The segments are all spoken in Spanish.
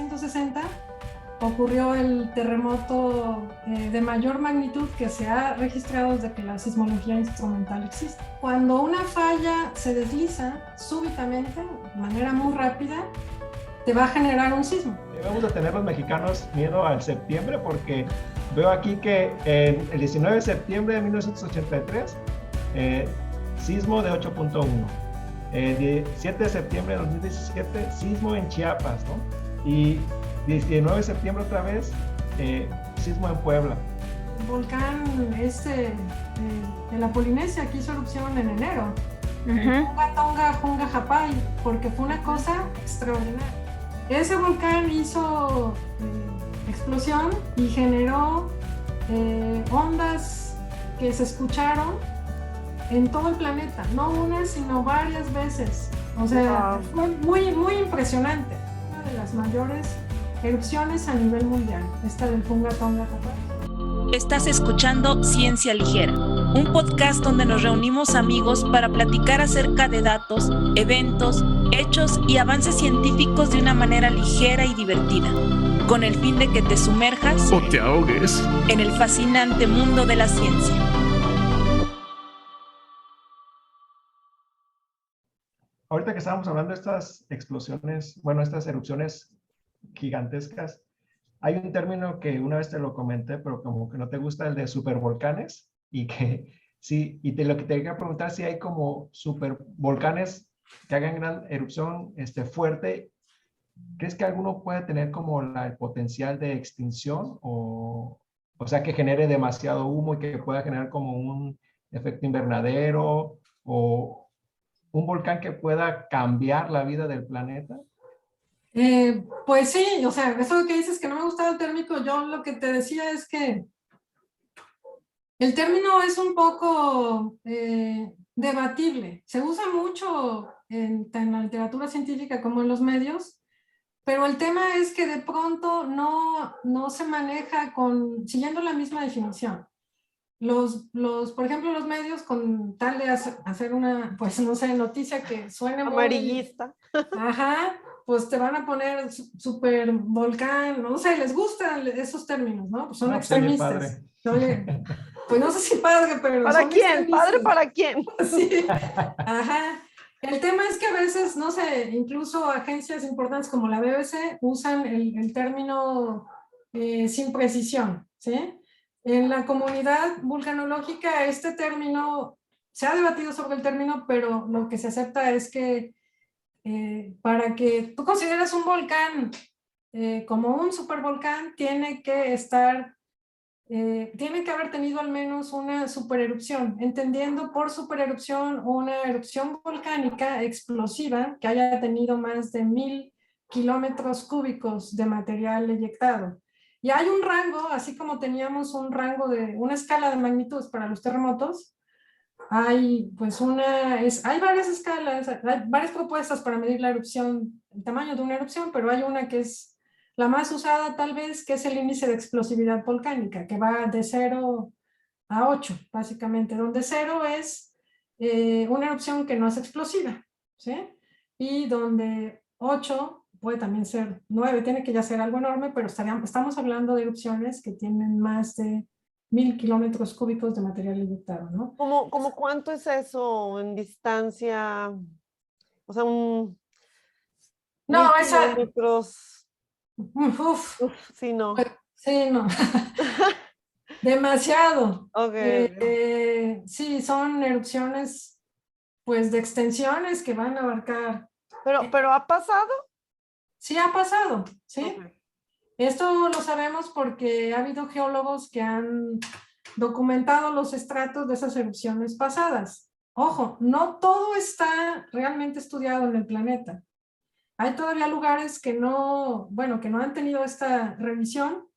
1960 ocurrió el terremoto de mayor magnitud que se ha registrado desde que la sismología instrumental existe. Cuando una falla se desliza súbitamente, de manera muy rápida, te va a generar un sismo. Debemos de tener los mexicanos miedo al septiembre, porque veo aquí que el 19 de septiembre de 1983, sismo de 8.1. 7 de septiembre de 2017, sismo en Chiapas, ¿no? Y 19 de septiembre otra vez, sismo en Puebla. El volcán de la Polinesia que hizo erupción en enero. Hunga Tonga Hunga Hapai, porque fue una cosa extraordinaria. Ese volcán hizo explosión y generó ondas que se escucharon en todo el planeta, no una sino varias veces. O sea, fue muy, muy impresionante. Una de las mayores erupciones a nivel mundial, esta del Hunga Tonga Hapai. Estás escuchando Ciencia Ligera, un podcast donde nos reunimos amigos para platicar acerca de datos, eventos, hechos y avances científicos de una manera ligera y divertida, con el fin de que te sumerjas o te ahogues en el fascinante mundo de la ciencia. Ahorita que estábamos hablando de estas explosiones, bueno, estas erupciones gigantescas, hay un término que una vez te lo comenté, pero como que no te gusta, el de supervolcanes, y que sí, lo que te quería preguntar, si hay como supervolcanes que hagan gran erupción fuerte, ¿crees que alguno puede tener como el potencial de extinción o sea, que genere demasiado humo y que pueda generar como un efecto invernadero o un volcán que pueda cambiar la vida del planeta? Pues sí, o sea, eso que dices que no me gustaba el término, yo lo que te decía es que el término es un poco debatible. Se usa mucho en la literatura científica como en los medios, pero el tema es que de pronto no se maneja siguiendo la misma definición. Por ejemplo, los medios, con tal de hacer una, pues no sé, noticia que suene amarillista. Ajá, pues te van a poner super volcán, no sé, les gustan esos términos, ¿no? Pues son extremistas. Oye, pues no sé si padre, pero ¿para quién? ¿Padre para quién? Sí, ajá. El tema es que a veces, no sé, incluso agencias importantes como la BBC usan el término sin precisión, ¿sí? En la comunidad vulcanológica este término, se ha debatido sobre el término, pero lo que se acepta es que para que tú consideres un volcán como un supervolcán, tiene que haber tenido al menos una supererupción, entendiendo por supererupción una erupción volcánica explosiva que haya tenido más de 1000 kilómetros cúbicos de material eyectado. Y hay un rango, así como teníamos un rango de una escala de magnitudes para los terremotos, hay varias escalas, hay varias propuestas para medir la erupción, el tamaño de una erupción, pero hay una que es la más usada tal vez, que es el índice de explosividad volcánica, que va de 0 a 8, básicamente, donde 0 es una erupción que no es explosiva, ¿sí? Y donde 8 puede también ser 9, tiene que ya ser algo enorme, pero estamos hablando de erupciones que tienen más de 1000 kilómetros cúbicos de material eyectado, ¿no? ¿Cómo cuánto es eso en distancia? O sea, No, 1000 esa... kilómetros. Uf, Sí, no. sí, no. Demasiado. Okay. Sí, son erupciones, pues, de extensiones que van a abarcar. Pero ¿ha pasado? Sí, ha pasado, ¿sí? Okay. Esto lo sabemos porque ha habido geólogos que han documentado los estratos de esas erupciones pasadas. Ojo, no todo está realmente estudiado en el planeta. Hay todavía lugares que no han tenido esta revisión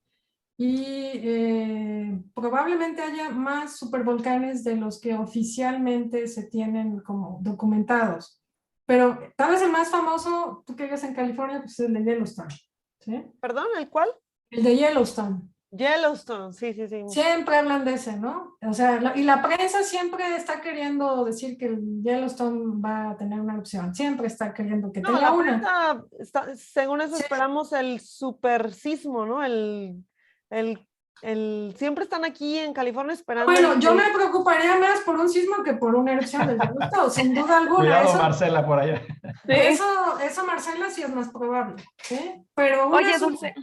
y probablemente haya más supervolcanes de los que oficialmente se tienen como documentados. Pero tal vez el más famoso, tú que vives en California, pues es el de Yellowstone, ¿sí? ¿Perdón? ¿El cuál? El de Yellowstone. Yellowstone, sí. Siempre hablan de ese, ¿no? O sea, y la prensa siempre está queriendo decir que el Yellowstone va a tener una erupción. Siempre está queriendo que No, tenga la una. prensa, según eso Sí. esperamos el super sismo, ¿no? Siempre están aquí en California esperando. Bueno, yo me preocuparía más por un sismo que por una erupción del Yellowstone, sin duda alguna. Cuidado, Eso, Marcela, por allá. eso, Marcela, sí es más probable, ¿sí? Pero Oye, Dulce.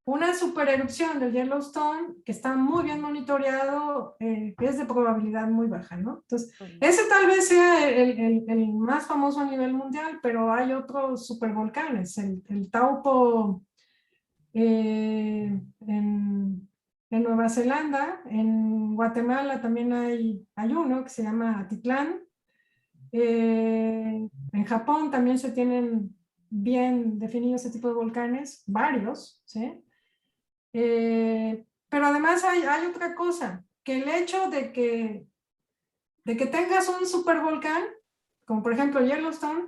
una supererupción del Yellowstone, que está muy bien monitoreado, es de probabilidad muy baja, ¿no? Entonces, ese tal vez sea el más famoso a nivel mundial, pero hay otros supervolcanes. El Taupo en Nueva Zelanda, en Guatemala también hay uno que se llama Atitlán. En Japón también se tienen bien definidos ese tipo de volcanes, varios, ¿sí? Pero además hay otra cosa, que el hecho de que tengas un supervolcán, como por ejemplo Yellowstone,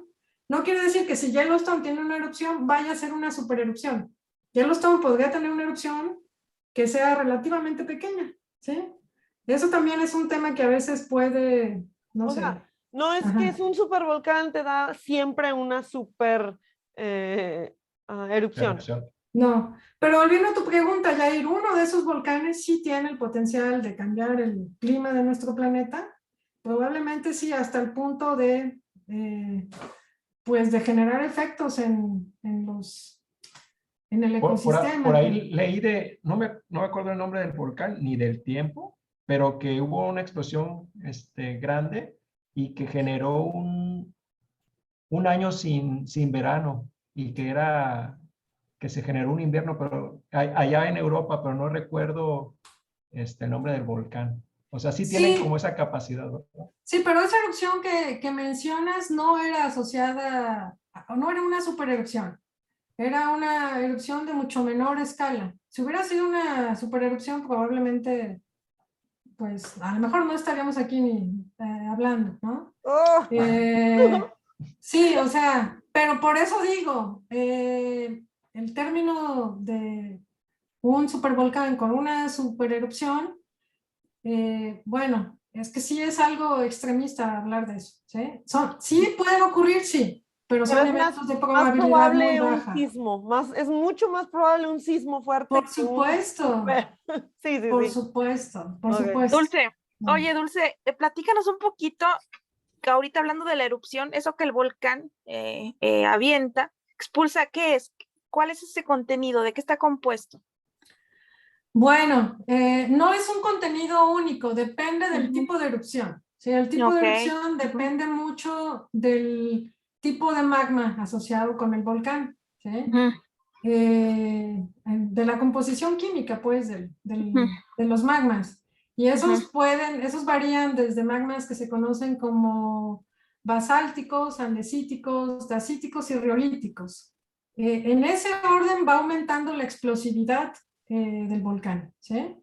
no quiere decir que si Yellowstone tiene una erupción, vaya a ser una supererupción. Yellowstone podría tener una erupción que sea relativamente pequeña, ¿sí? Eso también es un tema que a veces puede, no sé. Sea, no es que es un supervolcán, te da siempre una super erupción. No, pero volviendo a tu pregunta, Yair, uno de esos volcanes sí tiene el potencial de cambiar el clima de nuestro planeta, probablemente sí, hasta el punto de, pues, de generar efectos en el ecosistema. Por ahí leí no me acuerdo el nombre del volcán ni del tiempo, pero que hubo una explosión grande y que generó un año sin verano y que se generó un invierno, pero allá en Europa, pero no recuerdo el nombre del volcán. O sea, sí tienen como esa capacidad, ¿verdad? Sí, pero esa erupción que mencionas no era asociada, no era una supererupción, era una erupción de mucho menor escala. Si hubiera sido una supererupción, probablemente, pues, a lo mejor no estaríamos aquí ni hablando, ¿no? Oh. Sí, o sea, pero por eso digo, el término de un supervolcán con una supererupción, bueno, es que sí es algo extremista hablar de eso, ¿sí? Sí pueden ocurrir, sí, pero son eventos de probabilidad muy baja. Un sismo, es mucho más probable un sismo fuerte. Por supuesto. Sí. Por supuesto, por supuesto. Dulce, oye, Dulce, platícanos un poquito, que ahorita hablando de la erupción, eso que el volcán avienta, expulsa, ¿qué es? ¿Cuál es ese contenido? ¿De qué está compuesto? Bueno, no es un contenido único, depende del tipo de erupción. ¿Sí? El tipo de erupción depende mucho del tipo de magma asociado con el volcán, ¿sí? De la composición química, pues, de los magmas. Y esos varían desde magmas que se conocen como basálticos, andesíticos, dacíticos y riolíticos. En ese orden va aumentando la explosividad del volcán, ¿sí?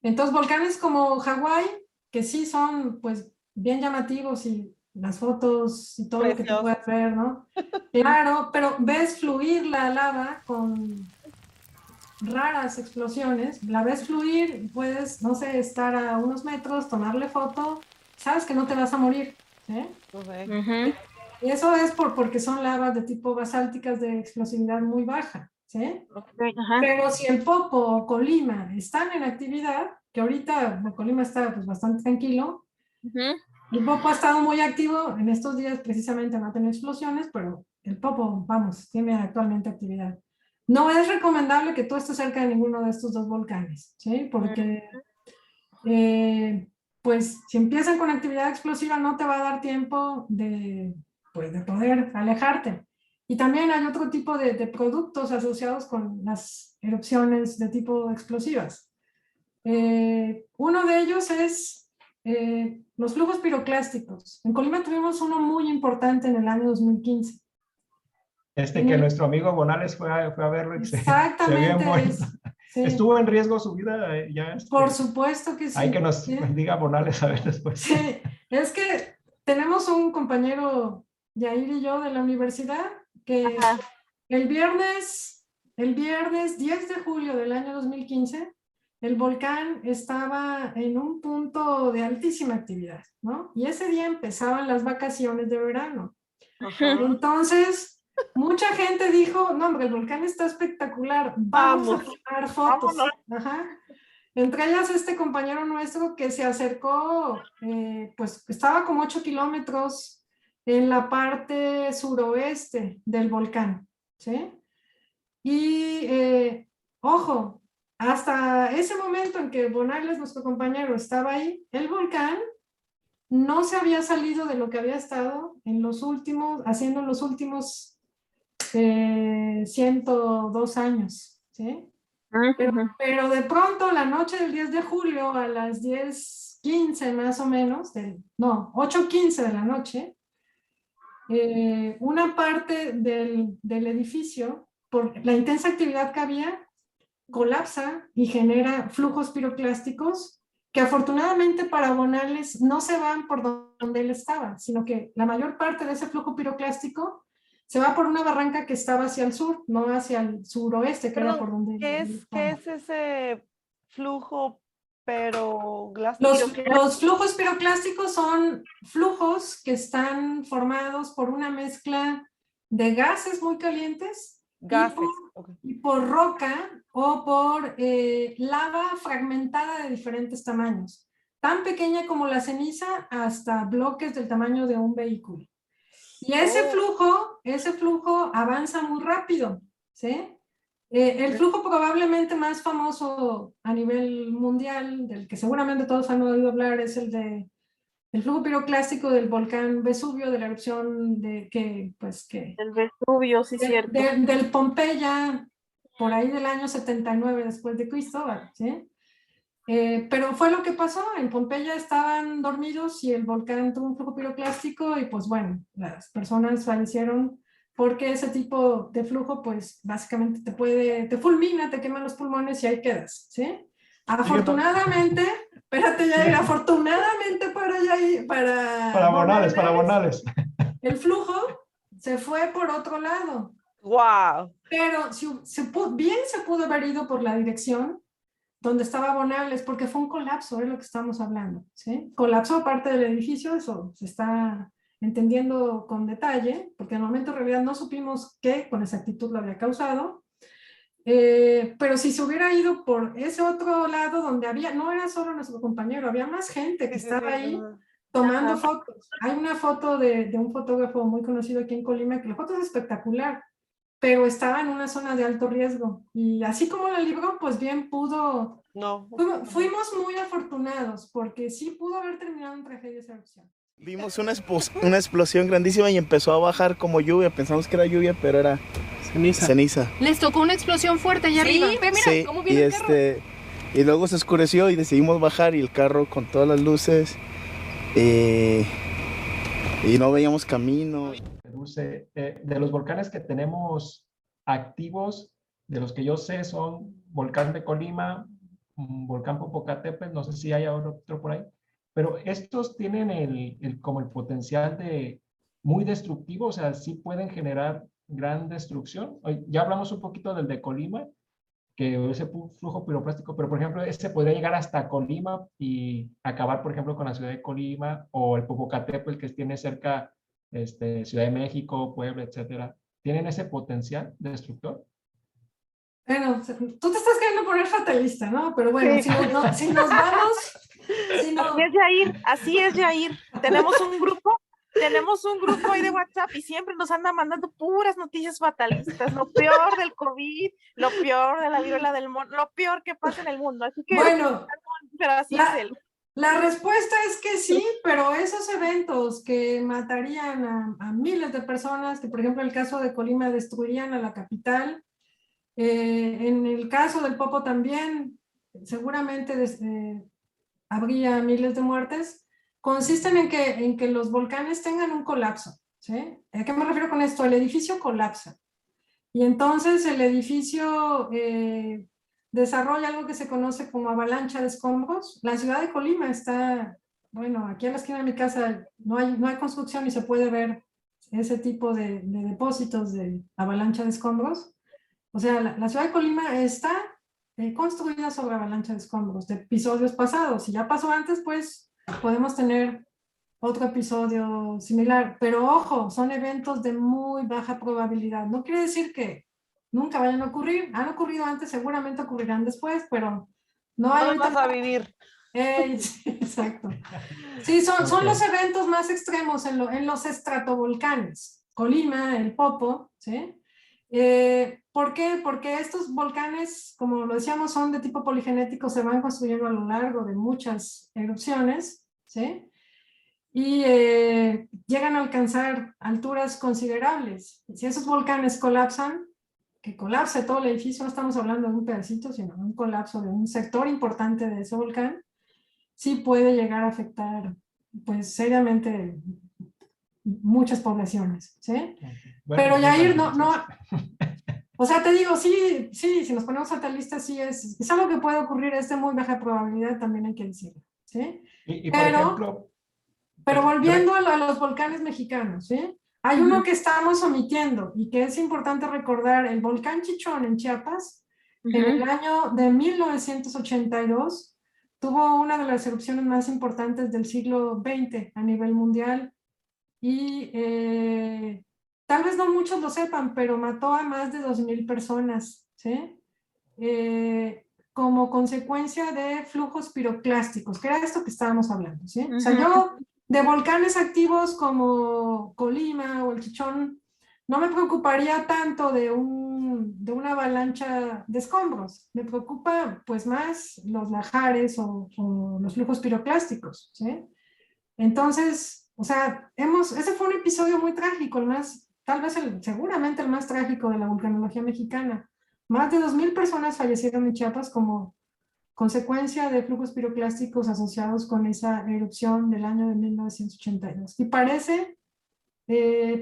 Entonces, volcanes como Hawái, que sí son, pues, bien llamativos y las fotos y todo lo que tú puedas ver, ¿no? Claro, pero ves fluir la lava con raras explosiones, la ves fluir, puedes, no sé, estar a unos metros, tomarle foto, sabes que no te vas a morir, ¿sí? Y eso es porque son lavas de tipo basálticas de explosividad muy baja, ¿sí? Pero si el Popo o Colima están en actividad, que ahorita Colima está pues bastante tranquilo, el Popo ha estado muy activo, en estos días precisamente no ha tenido explosiones, pero el Popo, vamos, tiene actualmente actividad. No es recomendable que tú estés cerca de ninguno de estos dos volcanes, ¿sí? Porque pues si empiezan con actividad explosiva no te va a dar tiempo de poder alejarte. Y también hay otro tipo de productos asociados con las erupciones de tipo explosivas. Uno de ellos es los flujos piroclásticos. En Colima tuvimos uno muy importante en el año 2015. Que nuestro amigo Bonales fue a verlo y exactamente, sí. ¿Estuvo en riesgo su vida? Ya por supuesto que sí. Hay que nos diga Bonales a ver después. Sí, es que tenemos un compañero, Yair y yo, de la universidad, que el viernes 10 de julio del año 2015 el volcán estaba en un punto de altísima actividad, ¿no? Y ese día empezaban las vacaciones de verano. Ajá. Entonces, mucha gente dijo, no, hombre, el volcán está espectacular, vamos a tomar fotos. Ajá. Entre ellas este compañero nuestro que se acercó, pues estaba como 8 kilómetros en la parte suroeste del volcán, ¿sí? Y, ojo, hasta ese momento en que Bonales, nuestro compañero, estaba ahí, el volcán no se había salido de lo que había estado haciendo en los últimos 102 años, ¿sí? Pero de pronto, la noche del 10 de julio, a las 10:15 más o menos, 8:15 de la noche, una parte del edificio, por la intensa actividad que había, colapsa y genera flujos piroclásticos que afortunadamente para Bonales no se van por donde él estaba, sino que la mayor parte de ese flujo piroclástico se va por una barranca que estaba hacia el sur, no hacia el suroeste, que era por donde... ¿Qué es ese flujo Los flujos piroclásticos son flujos que están formados por una mezcla de gases muy calientes y por roca o por lava fragmentada de diferentes tamaños, tan pequeña como la ceniza hasta bloques del tamaño de un vehículo. Y ese flujo avanza muy rápido, ¿sí? El flujo probablemente más famoso a nivel mundial, del que seguramente todos han oído hablar, es el flujo piroclástico del volcán Vesubio, de la erupción El Vesubio, sí, cierto. del Pompeya, por ahí del año 79 después de Cristo, ¿sí? Pero fue lo que pasó, en Pompeya estaban dormidos y el volcán tuvo un flujo piroclástico y pues bueno, las personas fallecieron porque ese tipo de flujo pues básicamente te fulmina, te quema los pulmones y ahí quedas, ¿sí? Afortunadamente, espérate Jair, afortunadamente para Bonales. El flujo se fue por otro lado. ¡Wow! Pero bien se pudo haber ido por la dirección donde estaba Bonales, porque fue un colapso, es lo que estamos hablando, ¿sí? Colapsó parte del edificio, eso se está entendiendo con detalle, porque en el momento en realidad no supimos qué con exactitud lo había causado, pero si se hubiera ido por ese otro lado donde no era solo nuestro compañero, había más gente que estaba ahí tomando fotos. Hay una foto de un fotógrafo muy conocido aquí en Colima, que la foto es espectacular, pero estaba en una zona de alto riesgo. Y así como la libró, pues bien pudo... Fuimos muy afortunados, porque sí pudo haber terminado en tragedia esa erupción. Vimos una explosión grandísima y empezó a bajar como lluvia. Pensamos que era lluvia, pero era ceniza. Les tocó una explosión fuerte allá arriba. Mira, sí, cómo viene el carro. Y luego se oscureció y decidimos bajar y el carro con todas las luces y no veíamos camino. De los volcanes que tenemos activos, de los que yo sé, son Volcán de Colima, Volcán Popocatépetl, no sé si hay otro por ahí, pero estos tienen como el potencial de muy destructivo, o sea, sí pueden generar gran destrucción. Ya hablamos un poquito del de Colima, que ese flujo piroclástico, pero por ejemplo, este podría llegar hasta Colima y acabar, por ejemplo, con la ciudad de Colima, o el Popocatépetl que tiene cerca Ciudad de México, Puebla, etcétera. ¿Tienen ese potencial destructor? Bueno, tú te estás queriendo poner fatalista, ¿no? Pero bueno, sí. si nos vamos... Así es, Jair. Tenemos un grupo ahí de WhatsApp y siempre nos anda mandando puras noticias fatalistas, lo peor del COVID, lo peor de la viruela del mono, lo peor que pasa en el mundo. Así que, bueno, pero así es él. La respuesta es que sí, pero esos eventos que matarían a miles de personas, que por ejemplo en el caso de Colima destruirían a la capital, en el caso del Popo también, seguramente habría miles de muertes, consisten en que los volcanes tengan un colapso, ¿sí? ¿A qué me refiero con esto? El edificio colapsa. Y entonces el edificio desarrolla algo que se conoce como avalancha de escombros. La ciudad de Colima está, bueno, aquí a la esquina de mi casa no hay construcción y se puede ver ese tipo de depósitos de avalancha de escombros. O sea, la ciudad de Colima está construida sobre avalancha de escombros de episodios pasados. Si ya pasó antes, pues podemos tener otro episodio similar. Pero ojo, son eventos de muy baja probabilidad. No quiere decir que nunca vayan a ocurrir. Han ocurrido antes, seguramente ocurrirán después, pero no hay... No los vas a vivir. Sí, exacto. Sí, son los eventos más extremos en los estratovolcanes. Colima, el Popo, ¿sí? ¿Por qué? Porque estos volcanes, como lo decíamos, son de tipo poligenético, se van construyendo a lo largo de muchas erupciones, ¿sí? Y llegan a alcanzar alturas considerables. Si esos volcanes colapsan, que colapse todo el edificio, no estamos hablando de un pedacito, sino de un colapso de un sector importante de ese volcán, sí puede llegar a afectar, pues, seriamente muchas poblaciones, ¿sí? Bueno, pero Yair, no, o sea, te digo, sí, si nos ponemos fatalistas, sí es algo que puede ocurrir, es de muy baja probabilidad, también hay que decirlo, ¿sí? Y por ejemplo... Pero volviendo a los volcanes mexicanos, ¿sí? Hay uno que estamos omitiendo y que es importante recordar, el volcán Chichón en Chiapas, en el año de 1982, tuvo una de las erupciones más importantes del siglo XX a nivel mundial y tal vez no muchos lo sepan, pero mató a más de 2,000 personas, ¿sí? Como consecuencia de flujos piroclásticos, que era esto que estábamos hablando, ¿sí? O sea, yo de volcanes activos como Colima o el Chichón, no me preocuparía tanto de una avalancha de escombros. Me preocupa pues más los lahares o los flujos piroclásticos, ¿sí? Entonces, o sea, ese fue un episodio muy trágico, el más, tal vez seguramente el más trágico de la vulcanología mexicana. Más de 2,000 personas fallecieron en Chiapas como consecuencia de flujos piroclásticos asociados con esa erupción del año de 1982. Y parece,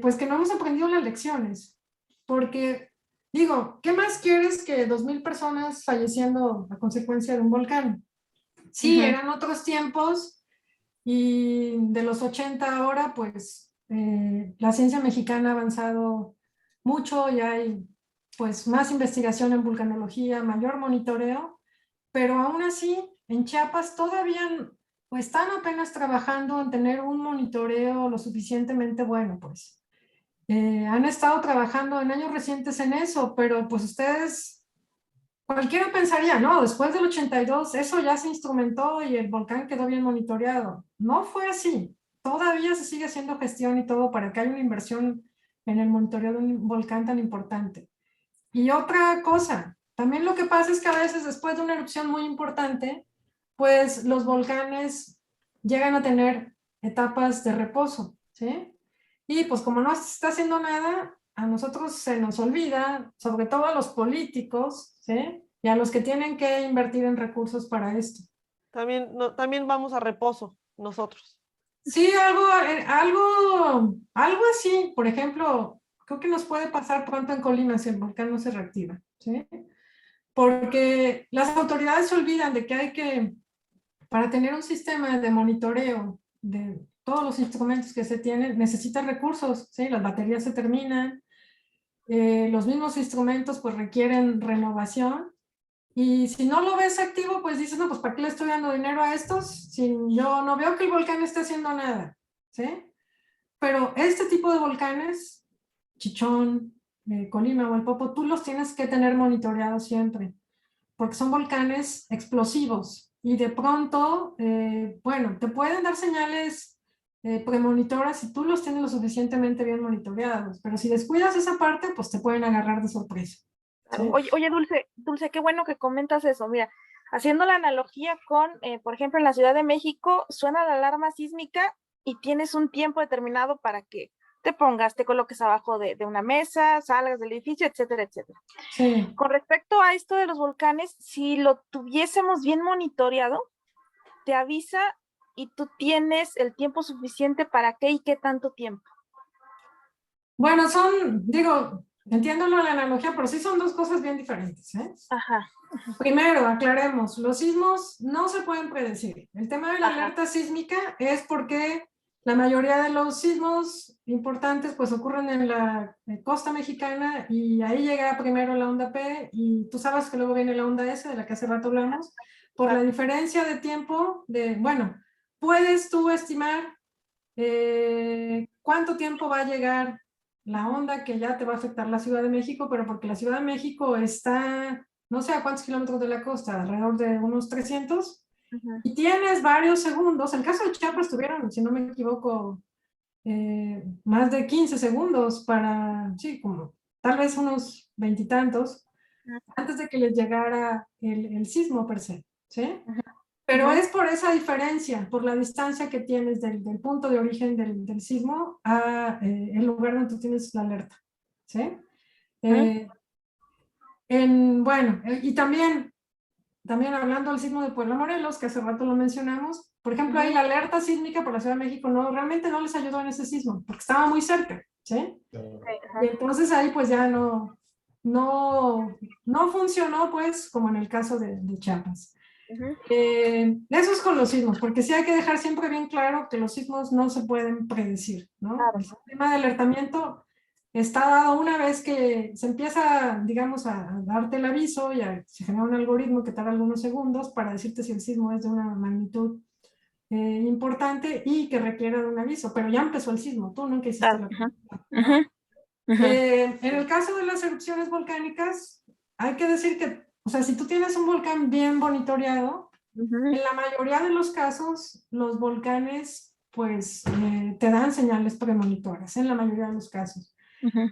pues, que no hemos aprendido las lecciones, porque, digo, ¿qué más quieres que 2,000 personas falleciendo a consecuencia de un volcán? Sí, eran otros tiempos, y de los 80 ahora, pues, la ciencia mexicana ha avanzado mucho, y hay, pues, más investigación en vulcanología, mayor monitoreo, pero aún así, en Chiapas todavía pues, están apenas trabajando en tener un monitoreo lo suficientemente bueno, pues. Han estado trabajando en años recientes en eso, pero pues ustedes, cualquiera pensaría, no, después del 82 eso ya se instrumentó y el volcán quedó bien monitoreado. No fue así. Todavía se sigue haciendo gestión y todo para que haya una inversión en el monitoreo de un volcán tan importante. Y otra cosa, también lo que pasa es que a veces después de una erupción muy importante, pues los volcanes llegan a tener etapas de reposo, ¿sí? Y pues como no se está haciendo nada, a nosotros se nos olvida, sobre todo a los políticos, ¿sí? Y a los que tienen que invertir en recursos para esto. También vamos a reposo nosotros. Sí, algo así. Por ejemplo, creo que nos puede pasar pronto en Colima si el volcán no se reactiva, ¿sí? Porque las autoridades se olvidan de que para tener un sistema de monitoreo de todos los instrumentos que se tienen, necesita recursos, ¿sí? Las baterías se terminan, los mismos instrumentos pues requieren renovación, y si no lo ves activo, pues dices, no, pues ¿para qué le estoy dando dinero a estos si yo no veo que el volcán esté haciendo nada? ¿Sí? Pero este tipo de volcanes, Chichón, Colima o el Popo, tú los tienes que tener monitoreados siempre, porque son volcanes explosivos y de pronto, bueno, te pueden dar señales premonitoras si tú los tienes lo suficientemente bien monitoreados, pero si descuidas esa parte, pues te pueden agarrar de sorpresa. ¿Sí? Oye, Dulce, qué bueno que comentas eso. Mira, haciendo la analogía con, por ejemplo, en la Ciudad de México, suena la alarma sísmica y tienes un tiempo determinado para que te pongas, te coloques abajo de una mesa, salgas del edificio, etcétera, etcétera. Sí. Con respecto a esto de los volcanes, si lo tuviésemos bien monitoreado, te avisa y tú tienes el tiempo suficiente para qué y qué tanto tiempo. Bueno, entiendo la analogía, pero sí son dos cosas bien diferentes, ¿eh? Ajá. Primero, aclaremos, los sismos no se pueden predecir. El tema de la alerta sísmica es porque La mayoría de los sismos importantes pues ocurren en la costa mexicana y ahí llega primero la onda P y tú sabes que luego viene la onda S de la que hace rato hablamos. Por la diferencia de tiempo, bueno, puedes tú estimar cuánto tiempo va a llegar la onda que ya te va a afectar la Ciudad de México, pero porque la Ciudad de México está, no sé a cuántos kilómetros de la costa, alrededor de unos 300. Y tienes varios segundos. En el caso de Chiapas tuvieron, si no me equivoco, más de 15 segundos para, sí, como tal vez unos veintitantos, antes de que les llegara el sismo per se, ¿sí? Pero es por esa diferencia, por la distancia que tienes del punto de origen del sismo a el lugar donde tú tienes la alerta, ¿sí? Bueno, y también hablando del sismo de Puebla, Morelos, que hace rato lo mencionamos, por ejemplo, ahí la alerta sísmica por la Ciudad de México realmente no les ayudó en ese sismo, porque estaba muy cerca, ¿sí? Y entonces ahí pues ya no funcionó, pues, como en el caso de Chiapas. Eso es con los sismos, porque sí hay que dejar siempre bien claro que los sismos no se pueden predecir, ¿no? Claro. El sistema de alertamiento está dado una vez que se empieza, digamos, a darte el aviso y se genera un algoritmo que tarda algunos segundos para decirte si el sismo es de una magnitud importante y que requiera de un aviso, pero ya empezó el sismo, tú nunca hiciste la ¿no? En el caso de las erupciones volcánicas, hay que decir que, o sea, si tú tienes un volcán bien monitoreado, en la mayoría de los casos, los volcanes, pues, te dan señales premonitoras, en la mayoría de los casos.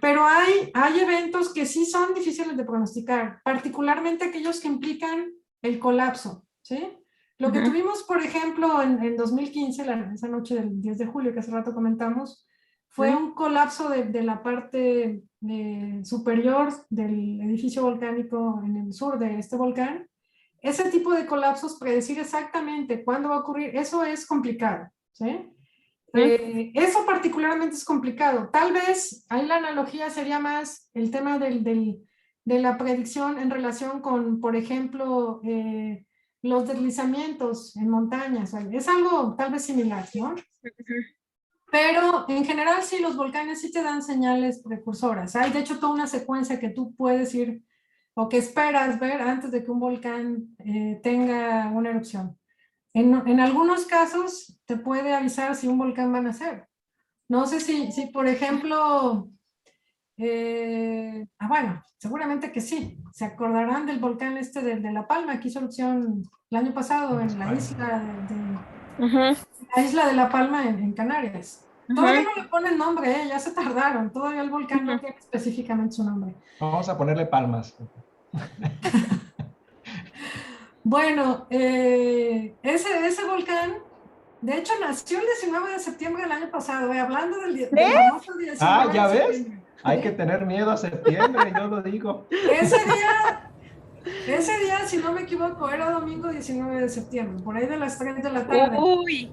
Pero hay eventos que sí son difíciles de pronosticar, particularmente aquellos que implican el colapso, ¿sí? Lo que tuvimos, por ejemplo, en 2015, esa noche del 10 de julio que hace rato comentamos, fue un colapso de la parte superior del edificio volcánico en el sur de este volcán. Ese tipo de colapsos, predecir exactamente cuándo va a ocurrir, eso es complicado, ¿sí? Eso particularmente es complicado. Tal vez ahí la analogía sería más el tema de la predicción en relación con, por ejemplo, los deslizamientos en montañas. Es algo tal vez similar, ¿no? Pero en general sí, los volcanes sí te dan señales precursoras. Hay de hecho toda una secuencia que tú puedes ir o que esperas ver antes de que un volcán tenga una erupción. En algunos casos te puede avisar si un volcán va a nacer. No sé si por ejemplo, bueno, seguramente que sí. Se acordarán del volcán de La Palma, que hizo erupción el año pasado en la isla de La Palma en Canarias. Todavía no le ponen nombre, ya se tardaron. Todavía el volcán no tiene específicamente su nombre. Vamos a ponerle palmas. Bueno, ese volcán, de hecho, nació el 19 de septiembre del año pasado, hablando del famoso 19 Ah, ¿ya de ves? septiembre. Hay que tener miedo a septiembre, yo lo digo. Ese día, si no me equivoco, era domingo 19 de septiembre, por ahí de las 3 de la tarde. Uy.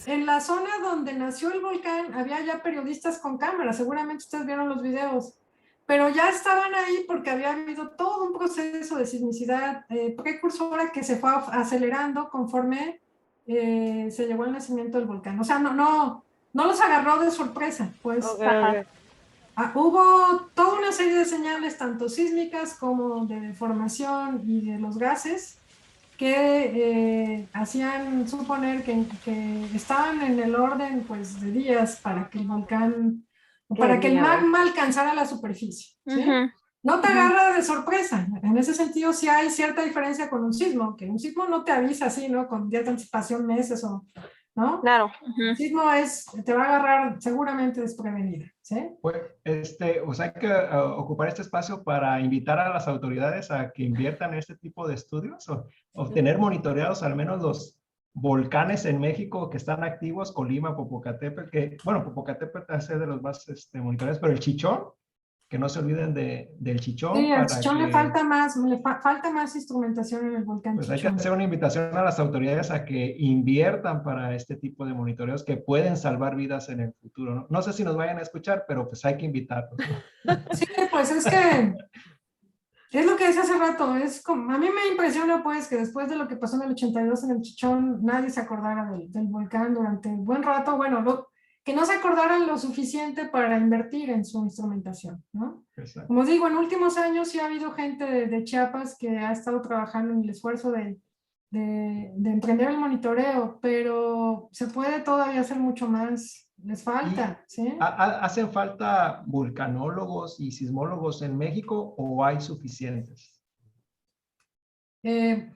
En la zona donde nació el volcán, había ya periodistas con cámaras, seguramente ustedes vieron los videos, pero ya estaban ahí porque había habido todo un proceso de sismicidad precursora que se fue acelerando conforme se llegó al nacimiento del volcán. O sea, no los agarró de sorpresa, pues. Okay. Hubo toda una serie de señales, tanto sísmicas como de deformación y de los gases, que hacían suponer que estaban en el orden, pues, de días para que el volcán, para que el magma alcanzara la superficie, ¿sí? No te agarra de sorpresa. En ese sentido sí hay cierta diferencia con un sismo, que un sismo no te avisa así, ¿no? Con días de anticipación, meses ¿no? Claro. El sismo te va a agarrar seguramente desprevenida, ¿sí? Pues, o sea, hay que ocupar este espacio para invitar a las autoridades a que inviertan en este tipo de estudios o tener monitoreados al menos los volcanes en México que están activos, Colima, Popocatépetl, que, bueno, Popocatépetl es de los más monitoreados, pero el Chichón, que no se olviden del Chichón. Sí, al Chichón le falta más instrumentación en el volcán pues Chichón. hay que hacer una invitación a las autoridades a que inviertan para este tipo de monitoreos que pueden salvar vidas en el futuro, ¿no? No sé si nos vayan a escuchar, pero pues hay que invitarlos, ¿no? Sí, pues es que Es lo que decía hace rato, es como, a mí me impresiona pues que después de lo que pasó en el 82 en el Chichón, nadie se acordara del volcán durante un buen rato, bueno, que no se acordaran lo suficiente para invertir en su instrumentación, ¿no? Exacto. Como digo, en últimos años sí ha habido gente de Chiapas que ha estado trabajando en el esfuerzo de emprender el monitoreo, pero se puede todavía hacer mucho más, les falta, ¿sí? ¿Hacen falta vulcanólogos y sismólogos en México o hay suficientes?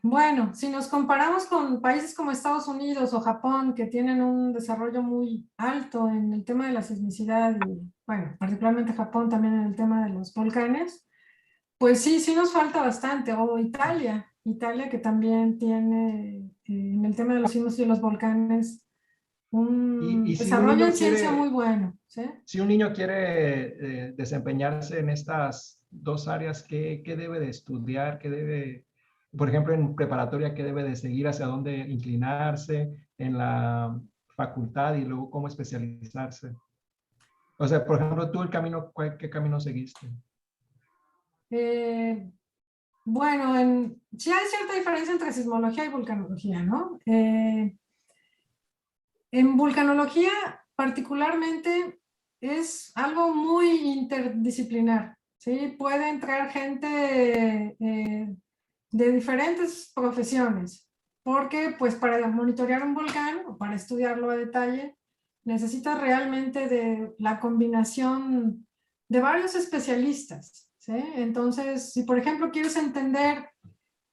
Bueno, si nos comparamos con países como Estados Unidos o Japón, que tienen un desarrollo muy alto en el tema de la sismicidad, y, bueno, particularmente Japón también en el tema de los volcanes, pues sí nos falta bastante. O Italia que también tiene en el tema de los sismos y los volcanes un Y si un desarrollo niño en ciencia quiere, muy bueno, ¿sí? si un niño quiere desempeñarse en estas dos áreas, ¿qué debe de estudiar? ¿Qué debe, por ejemplo, en preparatoria, qué debe de seguir, hacia dónde inclinarse, en la facultad y luego cómo especializarse? O sea, por ejemplo, tú ¿qué camino seguiste? Bueno, sí hay cierta diferencia entre sismología y vulcanología, ¿no? En vulcanología particularmente es algo muy interdisciplinar, ¿sí? Puede entrar gente de diferentes profesiones, porque pues para monitorear un volcán o para estudiarlo a detalle, necesitas realmente de la combinación de varios especialistas, ¿sí? Entonces, si por ejemplo quieres entender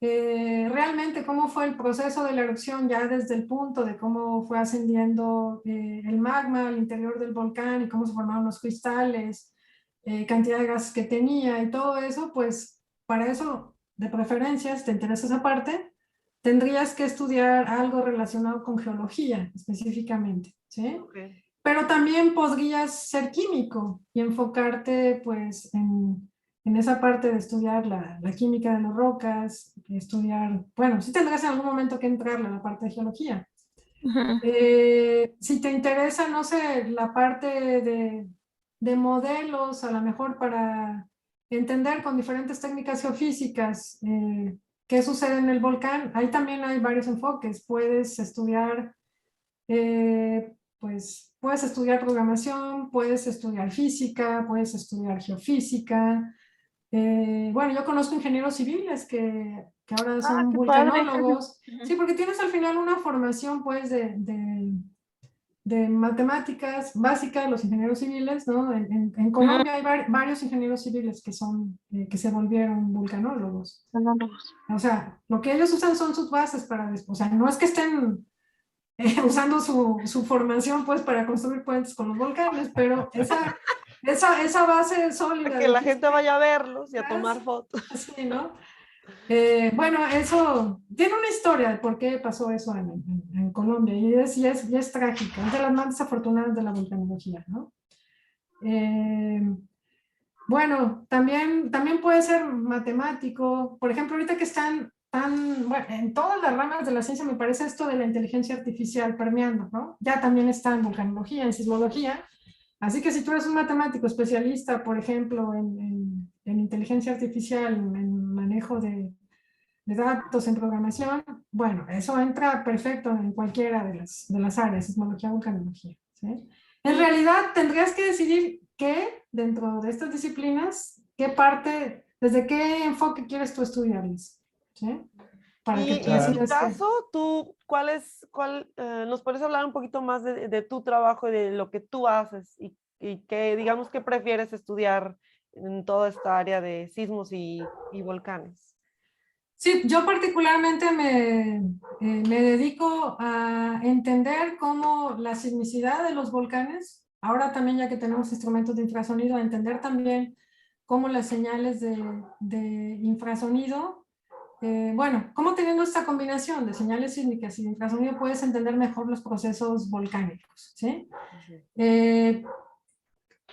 realmente cómo fue el proceso de la erupción ya desde el punto de cómo fue ascendiendo el magma al interior del volcán y cómo se formaron los cristales, cantidad de gas que tenía y todo eso, pues para eso, de preferencias, te interesa esa parte, tendrías que estudiar algo relacionado con geología específicamente, ¿sí? Okay. Pero también podrías ser químico y enfocarte pues en esa parte de estudiar la química de las rocas, estudiar, bueno, sí tendrás en algún momento que entrarle a la parte de geología. Si te interesa, no sé, la parte de modelos, a lo mejor para entender con diferentes técnicas geofísicas qué sucede en el volcán, ahí también hay varios enfoques. Puedes estudiar, pues, puedes estudiar programación, puedes estudiar física, puedes estudiar geofísica. Bueno, yo conozco ingenieros civiles que ahora son qué padre. vulcanólogos. Sí, porque tienes al final una formación, pues, de matemáticas básicas, los ingenieros civiles, ¿no? En Colombia hay varios ingenieros civiles que son, que se volvieron vulcanólogos. O sea, lo que ellos usan son sus bases para, o sea, no es que estén usando su formación, pues, para construir puentes con los volcanes, pero esa base sólida. Para que la gente vaya a verlos y a tomar fotos. Sí, ¿no? Bueno, eso tiene una historia de por qué pasó eso en Colombia y es trágica, es de las más desafortunadas de la vulcanología, ¿no? Bueno, también puede ser matemático. Por ejemplo, ahorita que están bueno, en todas las ramas de la ciencia me parece esto de la inteligencia artificial permeando, ¿no? Ya también está en vulcanología, en sismología. Así que si tú eres un matemático especialista, por ejemplo, en inteligencia artificial, en manejo de datos, en programación, bueno, eso entra perfecto en cualquiera de las áreas, sismología, vulcanología, ¿sí? En realidad tendrías que decidir qué, dentro de estas disciplinas, qué parte, desde qué enfoque quieres tú estudiarles, ¿sí? Para y que en tu caso, tú, ¿nos puedes hablar un poquito más de tu trabajo y de lo que tú haces y que, digamos, que prefieres estudiar en toda esta área de sismos y volcanes? Sí, yo particularmente me dedico a entender cómo la sismicidad de los volcanes, ahora también ya que tenemos instrumentos de infrasonido, a entender también cómo las señales de infrasonido, bueno, cómo teniendo esta combinación de señales sísmicas y de infrasonido puedes entender mejor los procesos volcánicos, ¿sí?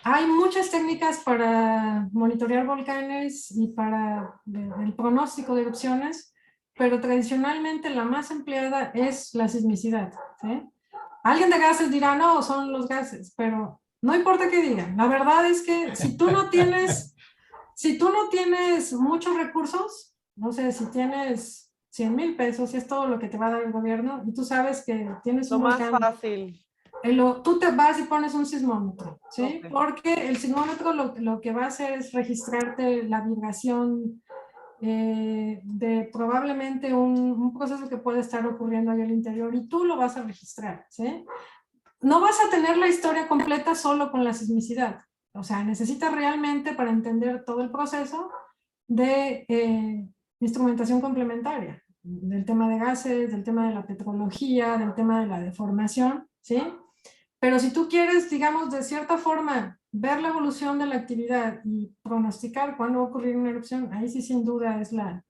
Hay muchas técnicas para monitorear volcanes y para el pronóstico de erupciones, pero tradicionalmente la más empleada es la sismicidad, ¿sí? Alguien de gases dirá, no, son los gases, pero no importa qué digan. La verdad es que si tú no tienes si tú no tienes muchos recursos, no sé, si tienes 100,000 pesos, si es todo lo que te va a dar el gobierno, y tú sabes que tienes Lo un más volcán, fácil. tú te vas y pones un sismómetro, ¿sí? Ok. Porque el sismómetro lo que va a hacer es registrarte la vibración de probablemente un proceso que puede estar ocurriendo ahí al interior y tú lo vas a registrar, ¿sí? No vas a tener la historia completa solo con la sismicidad. O sea, necesitas realmente para entender todo el proceso de instrumentación complementaria, del tema de gases, del tema de la petrología, del tema de la deformación, ¿sí? Pero si tú quieres, digamos, de cierta forma, ver la evolución de la actividad y pronosticar cuándo va a ocurrir una erupción, ahí sí sin duda es la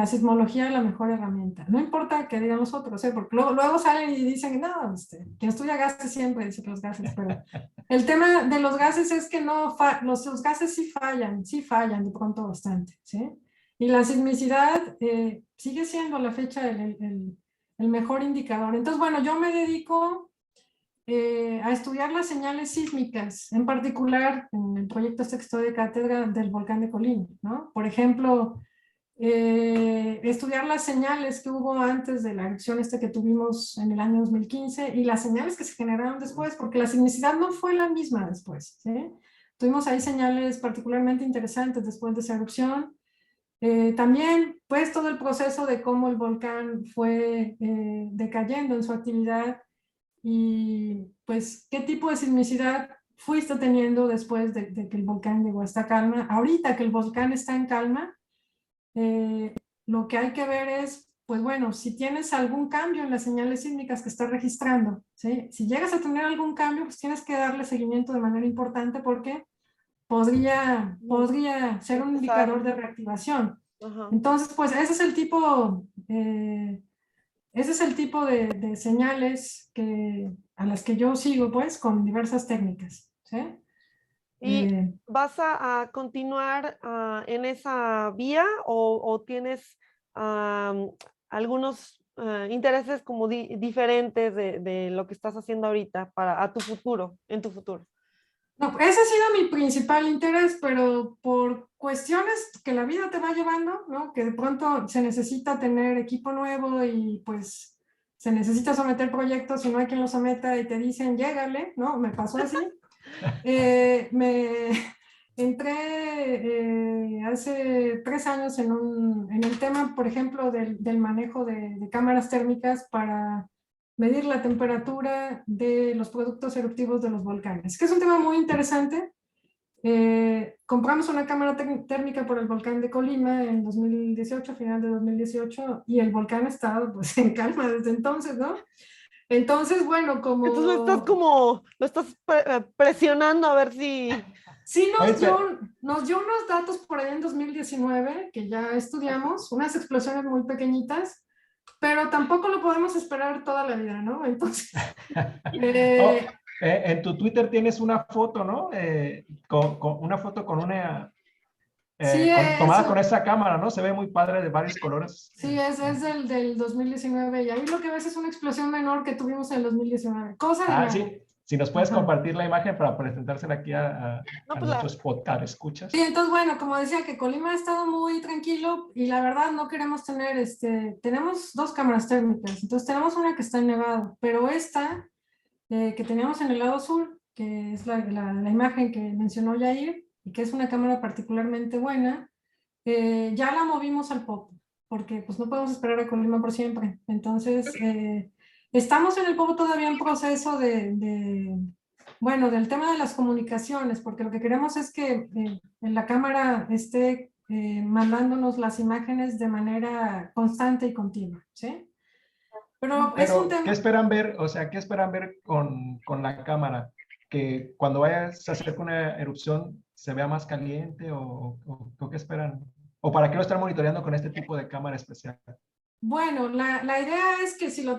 sismología la mejor herramienta. No importa que digan los otros, porque luego salen y dicen, no, quien estudia gases siempre dice que los gases, pero el tema de los gases es que no, los gases sí fallan de pronto bastante, ¿sí? Y la sismicidad sigue siendo a la fecha el mejor indicador. Entonces, bueno, yo me dedico a estudiar las señales sísmicas, en particular en el proyecto este que estoy de cátedra del volcán de Colima, ¿no? Por ejemplo, estudiar las señales que hubo antes de la erupción que tuvimos en el año 2015 y las señales que se generaron después, porque la sismicidad no fue la misma después, ¿sí? Tuvimos ahí señales particularmente interesantes después de esa erupción. También, pues, todo el proceso de cómo el volcán fue decayendo en su actividad y, pues, qué tipo de sismicidad fuiste teniendo después de que el volcán llegó a esta calma. Ahorita que el volcán está en calma, lo que hay que ver es, pues bueno, si tienes algún cambio en las señales sísmicas que estás registrando, ¿sí? Si llegas a tener algún cambio, pues tienes que darle seguimiento de manera importante porque podría ser un indicador de reactivación. Ajá. Entonces, pues ese es el tipo de señales a las que yo sigo, pues, con diversas técnicas, ¿sí? ¿Y vas a continuar en esa vía o tienes algunos intereses como diferentes de lo que estás haciendo ahorita en tu futuro? No, ese ha sido mi principal interés, pero por cuestiones que la vida te va llevando, ¿no? Que de pronto se necesita tener equipo nuevo y pues se necesita someter proyectos y no hay quien los someta y te dicen, llégale, ¿no? Me pasó así. Me entré hace 3 años en el tema, por ejemplo, del manejo de cámaras térmicas para medir la temperatura de los productos eruptivos de los volcanes, que es un tema muy interesante. Compramos una cámara térmica por el volcán de Colima en 2018, final de 2018, y el volcán está pues en calma desde entonces, ¿no? Entonces, bueno, Entonces lo estás presionando a ver si... Sí, nos dio unos datos por ahí en 2019, que ya estudiamos, unas explosiones muy pequeñitas, pero tampoco lo podemos esperar toda la vida, ¿no? Entonces... en tu Twitter tienes una foto, ¿no? Una foto con una... sí, tomada con esa cámara, ¿no? Se ve muy padre, de varios colores. Sí, es del 2019 y ahí lo que ves es una explosión menor que tuvimos en el 2019. Cosa de nada. Sí. Si nos puedes compartir la imagen para presentársela aquí a nuestros podcast escuchas. Sí, entonces, bueno, como decía, que Colima ha estado muy tranquilo y la verdad no queremos tener, tenemos 2 cámaras térmicas, entonces tenemos una que está en Nevado, pero esta que teníamos en el lado sur, que es la imagen que mencionó Yair, y que es una cámara particularmente buena, ya la movimos al Popo, porque pues no podemos esperar a Colima por siempre. Entonces, estamos en el Popo todavía en proceso bueno, del tema de las comunicaciones, porque lo que queremos es que en la cámara esté mandándonos las imágenes de manera constante y continua, ¿sí? Pero es un tema... ¿qué esperan ver? O sea, ¿qué esperan ver con la cámara? ¿Que cuando vayas a hacer una erupción se vea más caliente o qué esperan? ¿O para qué lo están monitoreando con este tipo de cámara especial? Bueno, la idea es que si la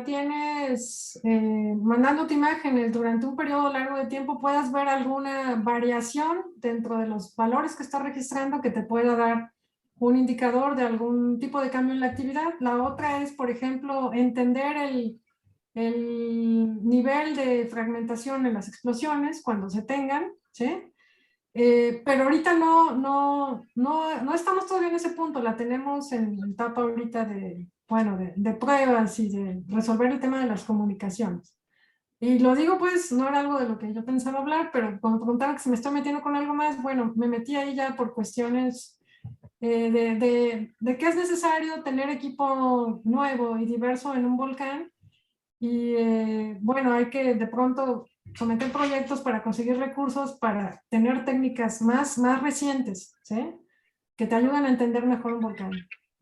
tienes mandándote imágenes durante un periodo largo de tiempo, puedas ver alguna variación dentro de los valores que estás registrando que te pueda dar un indicador de algún tipo de cambio en la actividad. La otra es, por ejemplo, entender el nivel de fragmentación en las explosiones cuando se tengan, ¿sí? Pero ahorita no estamos todavía en ese punto, la tenemos en etapa ahorita de pruebas y de resolver el tema de las comunicaciones. Y lo digo pues, no era algo de lo que yo pensaba hablar, pero cuando me preguntaron que si me estoy metiendo con algo más, bueno, me metí ahí ya por cuestiones de que es necesario tener equipo nuevo y diverso en un volcán. Y bueno, hay que de pronto someter proyectos para conseguir recursos, para tener técnicas más recientes, ¿sí? Que te ayudan a entender mejor un volcán.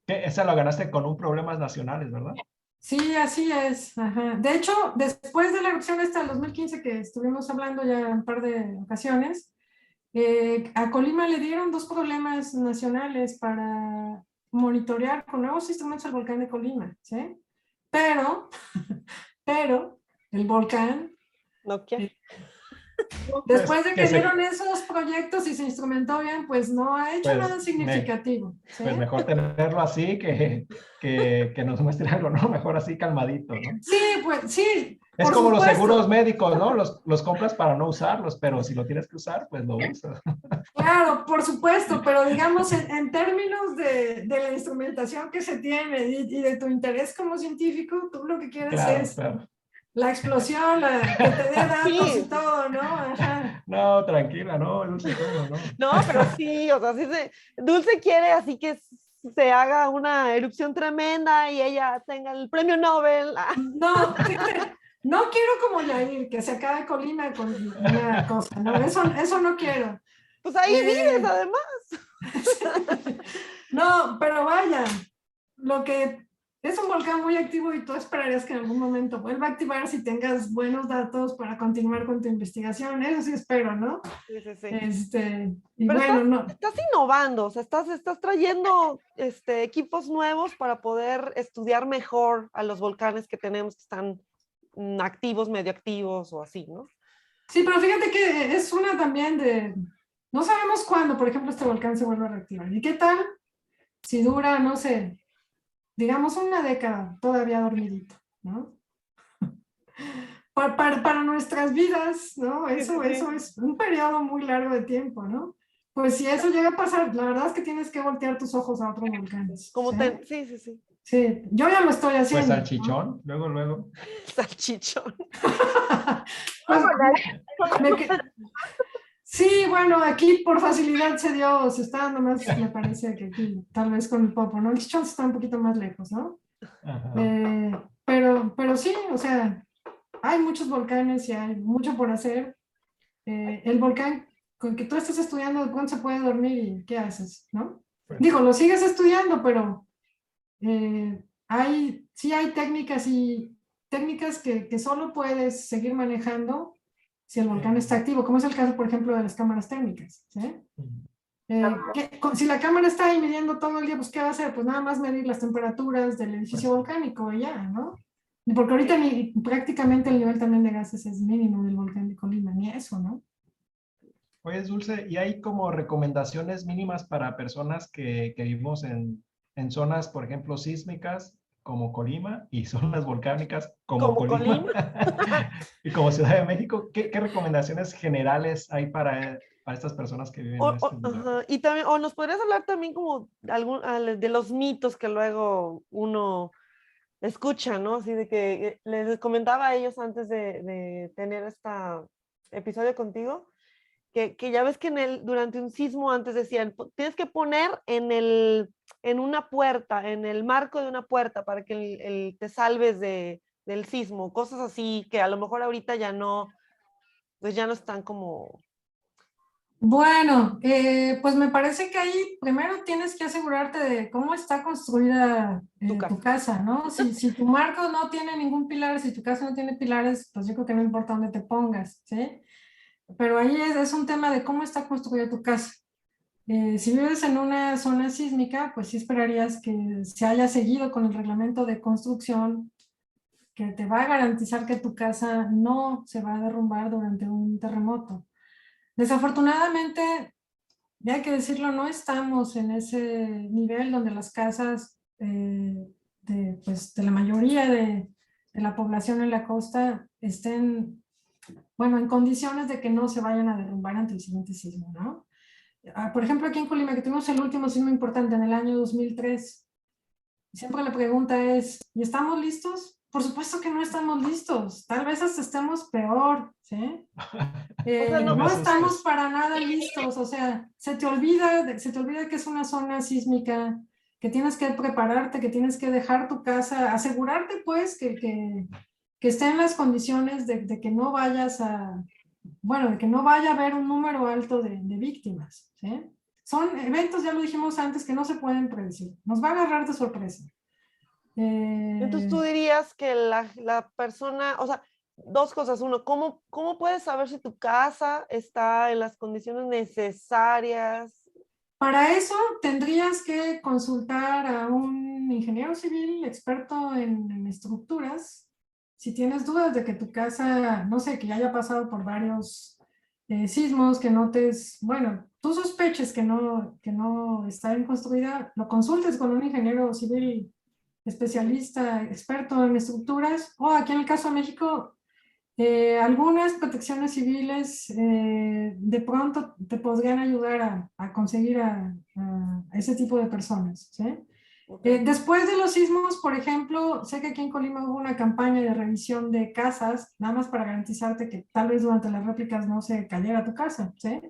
Que esa lo ganaste con un Problemas Nacionales, ¿verdad? Sí, así es. Ajá. De hecho, después de la erupción esta del 2015 que estuvimos hablando ya un par de ocasiones, a Colima le dieron 2 problemas nacionales para monitorear con nuevos instrumentos el volcán de Colima, ¿sí? Pero el volcán, ¿No quiere? después de que que se- dieron esos proyectos y se instrumentó bien, pues no ha hecho Pues, nada significativo, ¿sí? Pues mejor tenerlo así que nos muestre algo, ¿no? Mejor así calmadito, ¿no? Sí, pues sí, Es por como los supuesto. seguros médicos, ¿no? Los compras para no usarlos, pero si lo tienes que usar, pues lo usas. Claro, por supuesto, pero digamos en términos de la instrumentación que se tiene y de tu interés como científico, tú lo que quieres Claro, es claro. la explosión, que te dé datos Sí. y todo, ¿no? Ajá. No, tranquila, no, Dulce, ¿cómo no? No, pero sí, o sea, Dulce quiere así que se haga una erupción tremenda y ella tenga el premio Nobel. No, fíjate, no quiero como Yair, que se acabe Colima con una cosa, ¿no? Eso no quiero. Pues ahí vives, además. No, pero vaya, lo que es un volcán muy activo y tú esperarías que en algún momento vuelva a activar si tengas buenos datos para continuar con tu investigación, eso sí espero, ¿no? Sí, sí, sí. Y Pero bueno, no. estás innovando, o sea, estás trayendo equipos nuevos para poder estudiar mejor a los volcanes que tenemos que están activos, medio activos o así, ¿no? Sí, pero fíjate que es una también no sabemos cuándo, por ejemplo, este volcán se vuelve a reactivar. ¿Y qué tal si dura, no sé, digamos una década todavía dormidito, ¿no? Para nuestras vidas, ¿no? Eso es un periodo muy largo de tiempo, ¿no? Pues si eso llega a pasar, la verdad es que tienes que voltear tus ojos a otros volcanes. Como ¿sí? sí. Sí, yo ya lo estoy haciendo. Pues salchichón, luego. Salchichón. Pues, sí, bueno, aquí por facilidad se está dando más, me parece que aquí, tal vez con el Popo, ¿no? El Chichón está un poquito más lejos, ¿no? Pero sí, o sea, hay muchos volcanes y hay mucho por hacer. El volcán con que tú estás estudiando, ¿cuándo se puede dormir y qué haces, no? Digo, lo sigues estudiando, pero sí hay técnicas que solo puedes seguir manejando si el volcán está activo, como es el caso, por ejemplo, de las cámaras térmicas, ¿sí? Si la cámara está ahí midiendo todo el día, pues ¿qué va a hacer? Pues nada más medir las temperaturas del edificio volcánico y ya, ¿no? Porque ahorita prácticamente el nivel también de gases es mínimo del volcán de Colima, ni eso, ¿no? Oye, Dulce, ¿y hay como recomendaciones mínimas para personas que vivimos en zonas, por ejemplo, sísmicas como Colima y zonas volcánicas como Colima y como Ciudad de México? ¿Qué recomendaciones generales hay para estas personas que viven en este lugar? Y también, o nos podrías hablar también como de los mitos que luego uno escucha, ¿no? Así de que les comentaba a ellos antes de tener este episodio contigo, que ya ves que durante un sismo antes decían, tienes que poner en una puerta, en el marco de una puerta para que te salves del sismo, cosas así que a lo mejor ahorita ya no, pues ya no están como... Bueno, pues me parece que ahí primero tienes que asegurarte de cómo está construida tu casa, ¿no? Si tu marco no tiene ningún pilar, si tu casa no tiene pilares, pues yo creo que no importa dónde te pongas, ¿sí? Pero ahí es un tema de cómo está construida tu casa. Si vives en una zona sísmica, pues sí esperarías que se haya seguido con el reglamento de construcción que te va a garantizar que tu casa no se va a derrumbar durante un terremoto. Desafortunadamente, ya hay que decirlo, no estamos en ese nivel donde las casas pues, de la mayoría de la población en la costa estén bueno, en condiciones de que no se vayan a derrumbar ante el siguiente sismo, ¿no? Por ejemplo, aquí en Colima, que tuvimos el último sismo importante en el año 2003, siempre la pregunta es, ¿y estamos listos? Por supuesto que no estamos listos, tal vez hasta estemos peor, ¿sí? No estamos para nada listos, o sea, se te olvida que es una zona sísmica, que tienes que prepararte, que tienes que dejar tu casa, asegurarte pues que esté en las condiciones de que no vayas a, bueno, de que no vaya a haber un número alto de víctimas, ¿sí? Son eventos, ya lo dijimos antes, que no se pueden predecir, nos va a agarrar de sorpresa. Entonces tú dirías que la persona, o sea, dos cosas. Uno, ¿cómo puedes saber si tu casa está en las condiciones necesarias? Para eso tendrías que consultar a un ingeniero civil experto en estructuras. Si tienes dudas de que tu casa, no sé, que ya haya pasado por varios sismos, que notes, bueno, tú sospeches que no está bien construida, lo consultes con un ingeniero civil especialista, experto en estructuras, o aquí en el caso de México, algunas protecciones civiles de pronto te podrían ayudar a conseguir a ese tipo de personas, ¿sí? Okay. Después de los sismos, por ejemplo, sé que aquí en Colima hubo una campaña de revisión de casas, nada más para garantizarte que tal vez durante las réplicas no se cayera tu casa, ¿sí?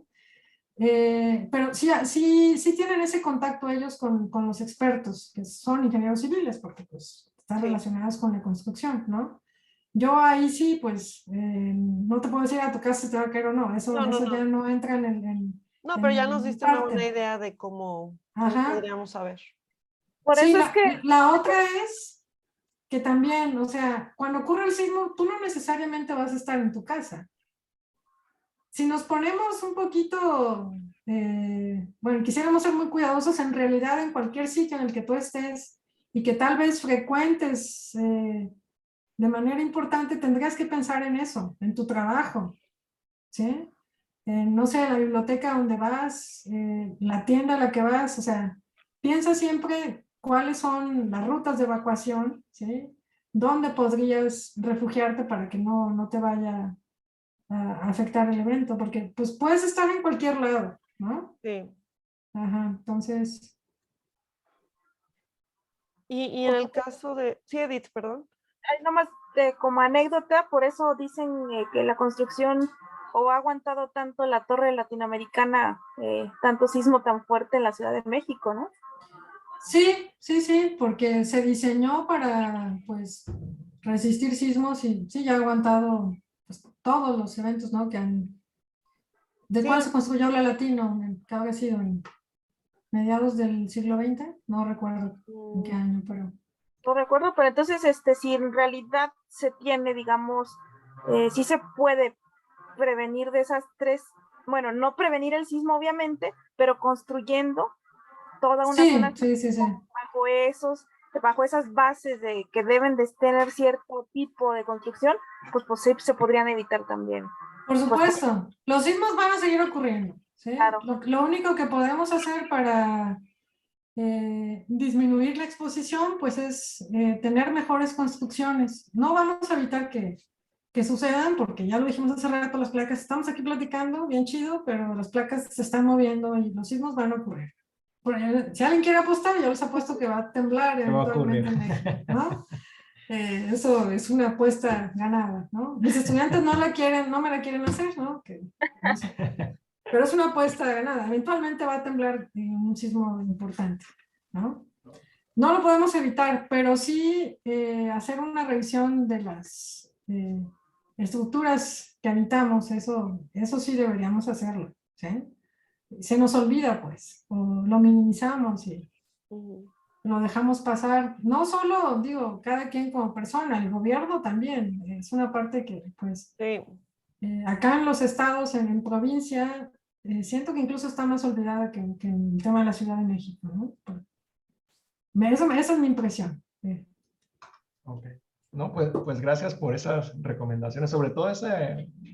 Pero sí tienen ese contacto ellos con los expertos, que son ingenieros civiles, porque pues están relacionados con la construcción, ¿no? Yo ahí sí, pues, no te puedo decir a tu casa si te va a caer o no, eso ya no entra en No, pero ya nos diste una buena parte. idea de cómo podríamos saber. Por Sí, eso es que... la otra es que también, o sea, cuando ocurre el sismo, tú no necesariamente vas a estar en tu casa. Si nos ponemos un poquito, bueno, quisiéramos ser muy cuidadosos, en realidad en cualquier sitio en el que tú estés y que tal vez frecuentes de manera importante, tendrías que pensar en eso, en tu trabajo, ¿sí? No sé, la biblioteca donde vas, la tienda a la que vas, o sea, piensa siempre cuáles son las rutas de evacuación, ¿sí? ¿Dónde podrías refugiarte para que no te vaya a afectar el evento? Porque pues puedes estar en cualquier lado, ¿no? Sí. Ajá, entonces... Y en el caso de... Sí, Edith, perdón. Nomás como anécdota, por eso dicen que la construcción o ha aguantado tanto la torre latinoamericana, tanto sismo tan fuerte en la Ciudad de México, ¿no? Sí, porque se diseñó para, pues, resistir sismos y sí, ya ha aguantado pues, todos los eventos, ¿no? Que han... ¿De cuándo se construyó la Latino? ¿Qué habría sido? ¿En mediados del siglo XX? No recuerdo en qué año, pero... No recuerdo, pero entonces, si en realidad se tiene, digamos, sí se puede prevenir de esas tres, bueno, no prevenir el sismo obviamente, pero construyendo toda una zona bajo esas bases de que deben de tener cierto tipo de construcción, pues sí se podrían evitar también. Por supuesto, los sismos van a seguir ocurriendo, ¿sí? Claro. Lo único que podemos hacer para disminuir la exposición, pues es tener mejores construcciones. No vamos a evitar que sucedan, porque ya lo dijimos hace rato, las placas, estamos aquí platicando, bien chido, pero las placas se están moviendo y los sismos van a ocurrir. Si alguien quiere apostar, yo les apuesto que va a temblar eventualmente en México, ¿no? Eso es una apuesta ganada, ¿no? Mis estudiantes no me la quieren hacer, ¿no? No sé. Pero es una apuesta ganada. Eventualmente va a temblar un sismo importante, ¿no? No lo podemos evitar, pero sí hacer una revisión de las estructuras que habitamos, eso sí deberíamos hacerlo, ¿sí? Se nos olvida, pues, o lo minimizamos y lo dejamos pasar. No solo, digo, cada quien como persona, el gobierno también, es una parte que, pues, acá en los estados, en provincia, siento que incluso está más olvidada que el tema de la Ciudad de México, ¿no? Esa es mi impresión. Ok. No, pues gracias por esas recomendaciones. Sobre todo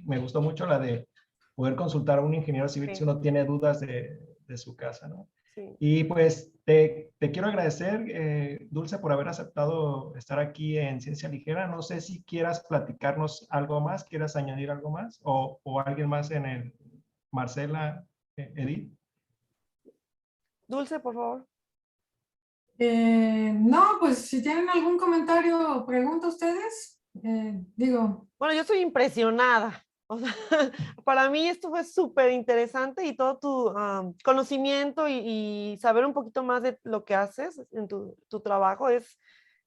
me gustó mucho la de poder consultar a un ingeniero civil si uno tiene dudas de su casa, ¿no? Sí. Y pues te quiero agradecer, Dulce, por haber aceptado estar aquí en Ciencia Ligera. No sé si quieras platicarnos algo más, quieras añadir algo más, o alguien más en el, Marcela, Edith. Dulce, por favor. No, pues si tienen algún comentario o pregunta ustedes, digo. Bueno, yo estoy impresionada. O sea, para mí esto fue súper interesante y todo tu conocimiento y saber un poquito más de lo que haces en tu trabajo es,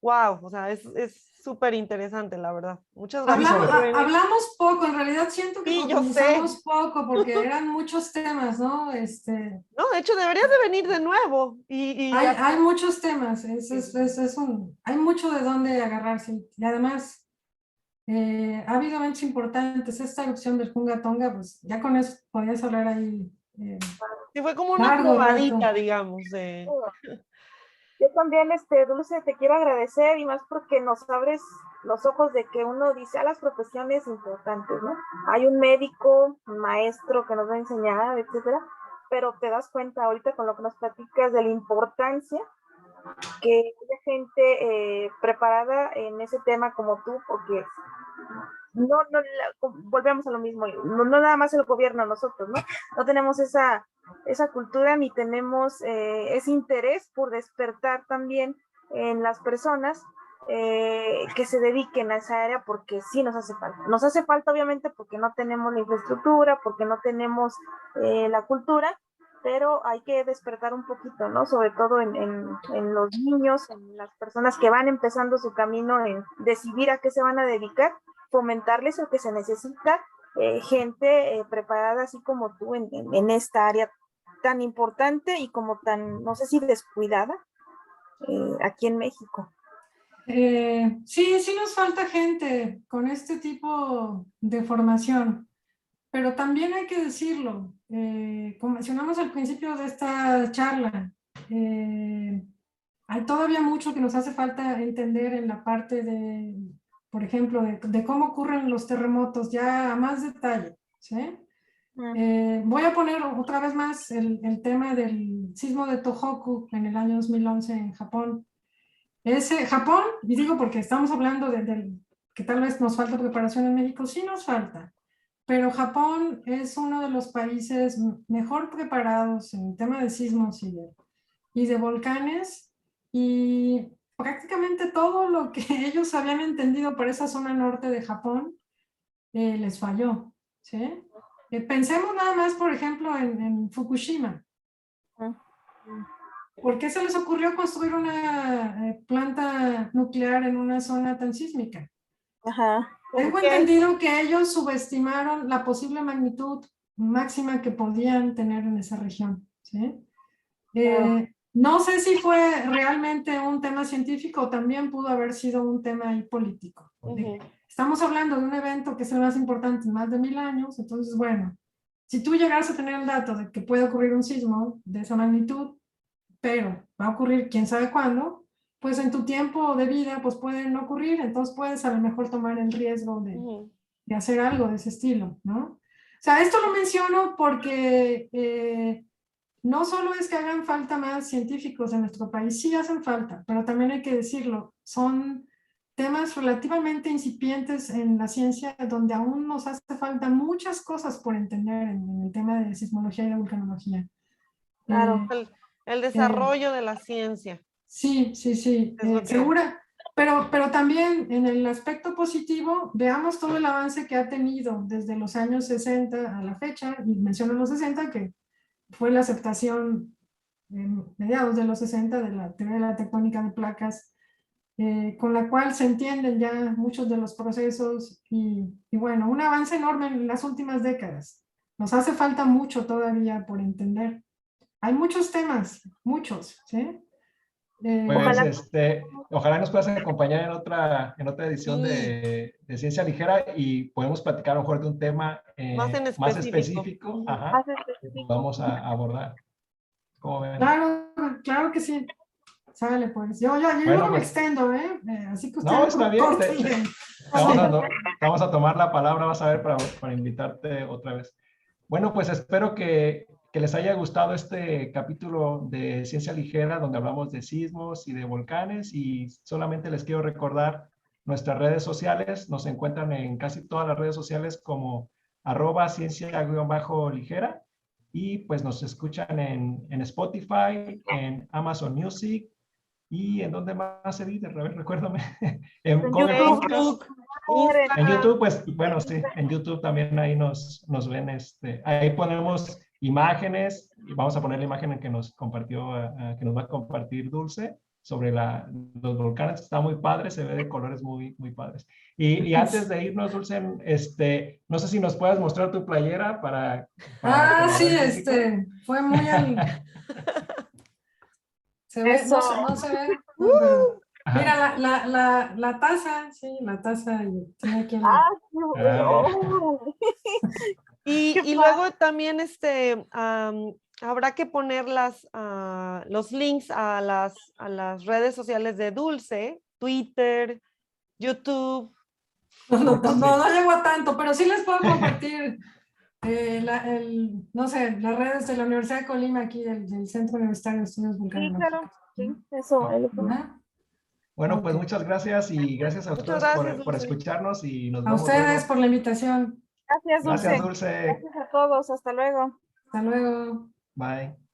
wow, o sea, es súper interesante, la verdad. Muchas gracias. Hablamos poco, en realidad siento que sí, profundizamos poco porque eran muchos temas, ¿no? No, de hecho deberías de venir de nuevo. Hay muchos temas, hay mucho de dónde agarrarse y además ha habido eventos importantes. Esta erupción del Hunga Tonga, pues ya con eso podías hablar ahí. Sí, fue como una probadita, digamos. Yo también, Dulce, te quiero agradecer y más porque nos abres los ojos de que uno dice a las profesiones importantes, ¿no? Hay un médico, un maestro que nos va a enseñar, etcétera, pero te das cuenta ahorita con lo que nos platicas de la importancia que haya gente preparada en ese tema como tú, porque volvemos a lo mismo, no nada más el gobierno, nosotros, ¿no? No tenemos esa cultura ni tenemos ese interés por despertar también en las personas que se dediquen a esa área, porque sí nos hace falta. Nos hace falta obviamente porque no tenemos la infraestructura, porque no tenemos la cultura, pero hay que despertar un poquito, ¿no? Sobre todo en los niños, en las personas que van empezando su camino en decidir a qué se van a dedicar, fomentarles lo que se necesita, gente preparada así como tú en esta área tan importante y como tan, no sé si descuidada, aquí en México. Sí nos falta gente con este tipo de formación. Pero también hay que decirlo, como mencionamos al principio de esta charla, hay todavía mucho que nos hace falta entender en la parte de, por ejemplo, de cómo ocurren los terremotos ya a más detalle, ¿sí? Voy a poner otra vez más el tema del sismo de Tohoku en el año 2011 en Japón. Japón, y digo porque estamos hablando de que tal vez nos falta preparación en México, sí nos falta. Pero Japón es uno de los países mejor preparados en el tema de sismos y de volcanes, y prácticamente todo lo que ellos habían entendido por esa zona norte de Japón les falló, ¿sí? Pensemos nada más, por ejemplo, en Fukushima. ¿Por qué se les ocurrió construir una planta nuclear en una zona tan sísmica? Ajá. Tengo entendido que ellos subestimaron la posible magnitud máxima que podían tener en esa región, ¿sí? No sé si fue realmente un tema científico o también pudo haber sido un tema político. Estamos hablando de un evento que es el más importante en más de 1000 años, entonces, bueno, si tú llegaras a tener el dato de que puede ocurrir un sismo de esa magnitud, pero va a ocurrir quién sabe cuándo, pues en tu tiempo de vida pues puede no ocurrir, entonces puedes a lo mejor tomar el riesgo de hacer algo de ese estilo, ¿no? O sea, esto lo menciono porque no solo es que hagan falta más científicos en nuestro país, sí hacen falta, pero también hay que decirlo, son temas relativamente incipientes en la ciencia donde aún nos hace falta muchas cosas por entender en el tema de sismología y de vulcanología. Claro, el desarrollo de la ciencia. Sí, segura, pero también en el aspecto positivo, veamos todo el avance que ha tenido desde los años 60 a la fecha, y menciono los 60, que fue la aceptación en mediados de los 60 de la teoría de la tectónica de placas, con la cual se entienden ya muchos de los procesos y bueno, un avance enorme en las últimas décadas. Nos hace falta mucho todavía por entender. Hay muchos temas, muchos, ¿sí? Ojalá nos puedas acompañar en otra edición de Ciencia Ligera y podemos platicar a lo mejor de un tema más específico. Ajá, que vamos a abordar. ¿Cómo ven? Claro que sí. Sale, pues. Yo Bueno, no me extendo, así que no, está bien. corten. Vamos a tomar la palabra, vas a ver, para invitarte otra vez. Bueno, pues espero que que les haya gustado este capítulo de Ciencia Ligera, donde hablamos de sismos y de volcanes. Y solamente les quiero recordar nuestras redes sociales. Nos encuentran en casi todas las redes sociales como @ciencia_ligera. Y pues nos escuchan en Spotify, en Amazon Music. ¿Y en dónde más, Edith? A ver, recuérdame. En Google Podcast. En YouTube, pues, bueno, sí, en YouTube también ahí nos ven, ahí ponemos imágenes, y vamos a poner la imagen que nos compartió, que nos va a compartir Dulce, sobre los volcanes. Está muy padre, se ve de colores muy, muy padres. Y antes de irnos, Dulce, no sé si nos puedes mostrar tu playera para sí, fue muy se ve, no se ve. Pero, mira, la taza, sí, la taza. Tiene aquí y luego también habrá que poner los links a las redes sociales de Dulce, Twitter, YouTube. No llego a tanto, pero sí les puedo compartir no sé, las redes de la Universidad de Colima, aquí del Centro Universitario de Estudios Volcanológicos. Sí, claro, sí, eso. Bueno, pues muchas gracias, y gracias a ustedes por Dulce. escucharnos, y nos A vemos ustedes luego. por la invitación. Gracias, Dulce. Gracias, Dulce. Gracias a todos. Hasta luego. Hasta luego. Bye.